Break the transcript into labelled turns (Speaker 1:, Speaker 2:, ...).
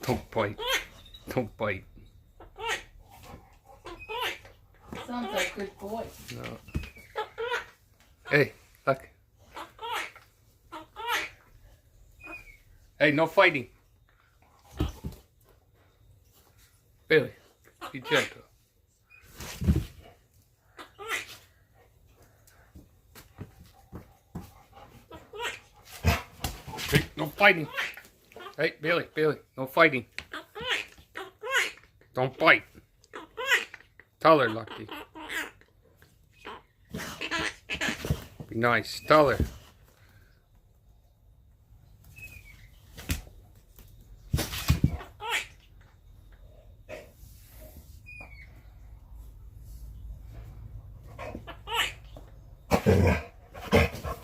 Speaker 1: Don't bite. Don't bite.
Speaker 2: Sounds like a good boy.
Speaker 1: No. Hey, look. Hey, no fighting. Billy, be gentle. Hey, no fighting. Hey, Billy, no fighting. Don't bite. Tell her, Lucky. Be nice. Tell her.